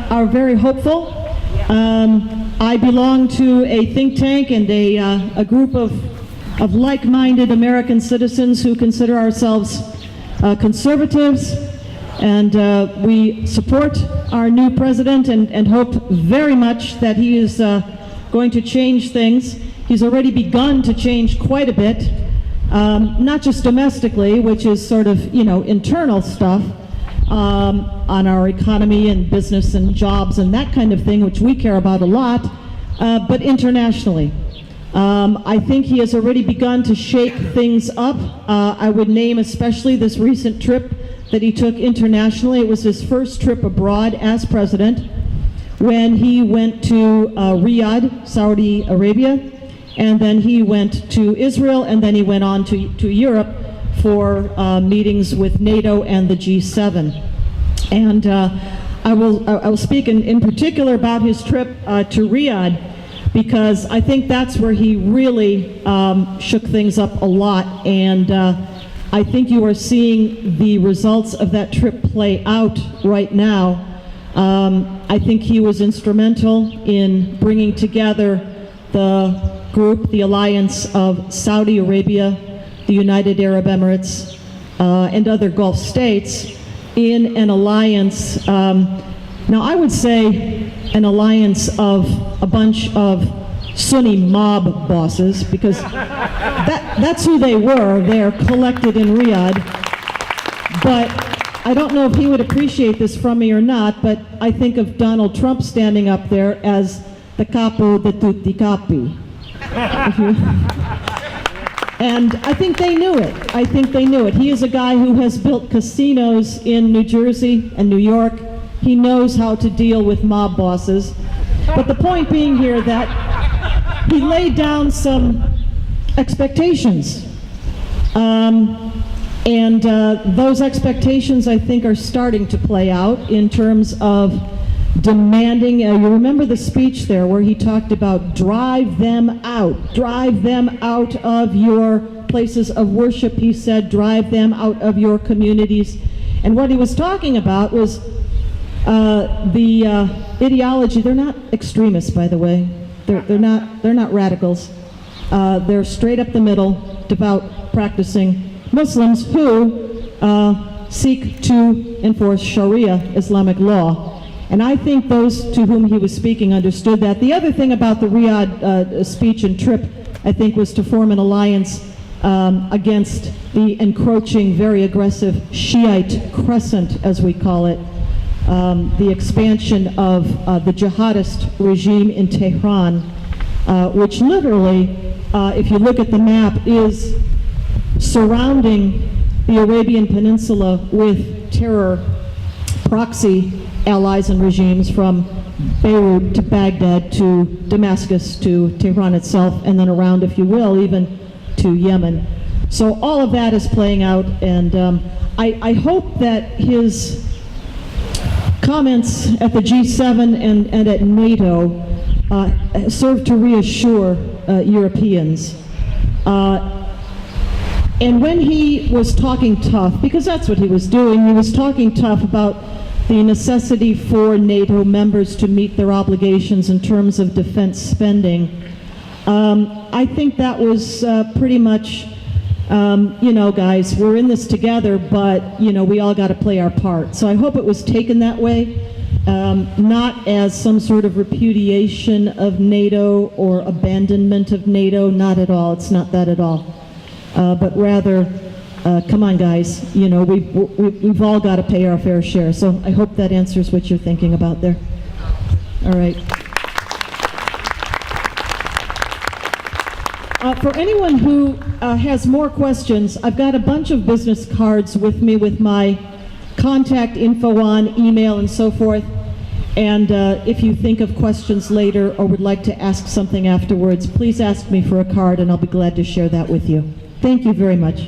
are very hopeful. I belong to a think tank and a group of like-minded American citizens who consider ourselves conservatives, and we support our new president and hope very much that he is going to change things. He's already begun to change quite a bit, not just domestically, which is sort of, internal stuff, on our economy and business and jobs and that kind of thing, which we care about a lot, but internationally. I think he has already begun to shake things up. I would name especially this recent trip that he took internationally. It was his first trip abroad as president, when he went to Riyadh, Saudi Arabia, and then he went to Israel, and then he went on to Europe for meetings with NATO and the G7. And I will speak in particular about his trip to Riyadh, because I think that's where he really shook things up a lot, and I think you are seeing the results of that trip play out right now. I think he was instrumental in bringing together the group, the alliance of Saudi Arabia, the United Arab Emirates, and other Gulf states in an alliance. Now I would say an alliance of a bunch of Sunni mob bosses, because that's who they were. They're collected in Riyadh. But I don't know if he would appreciate this from me or not, but I think of Donald Trump standing up there as the capo de tutti capi. And I think they knew it. I think they knew it. He is a guy who has built casinos in New Jersey and New York. He knows how to deal with mob bosses. But the point being here that he laid down some expectations. And those expectations, I think, are starting to play out in terms of demanding, you remember the speech there where he talked about drive them out of your places of worship, he said, drive them out of your communities. And what he was talking about was the ideology. They're not extremists, by the way. They're not radicals. They're straight up the middle, devout, practicing Muslims who seek to enforce Sharia, Islamic law. And I think those to whom he was speaking understood that. The other thing about the Riyadh speech and trip, I think, was to form an alliance against the encroaching, very aggressive Shiite crescent, as we call it, the expansion of the jihadist regime in Tehran, which literally, if you look at the map, is surrounding the Arabian Peninsula with terror proxy allies and regimes, from Beirut to Baghdad to Damascus to Tehran itself, and then around, if you will, even to Yemen. So all of that is playing out, and I hope that his comments at the G7 and at NATO serve to reassure Europeans. And when he was talking tough, because that's what he was doing, he was talking tough about the necessity for NATO members to meet their obligations in terms of defense spending. I think that was pretty much, guys, we're in this together, but, we all got to play our part. So I hope it was taken that way, not as some sort of repudiation of NATO or abandonment of NATO, not at all. It's not that at all. But rather, come on, guys, we've all got to pay our fair share. So I hope that answers what you're thinking about there. All right. For anyone who has more questions, I've got a bunch of business cards with me with my contact info on, email, and so forth. And if you think of questions later or would like to ask something afterwards, please ask me for a card and I'll be glad to share that with you. Thank you very much.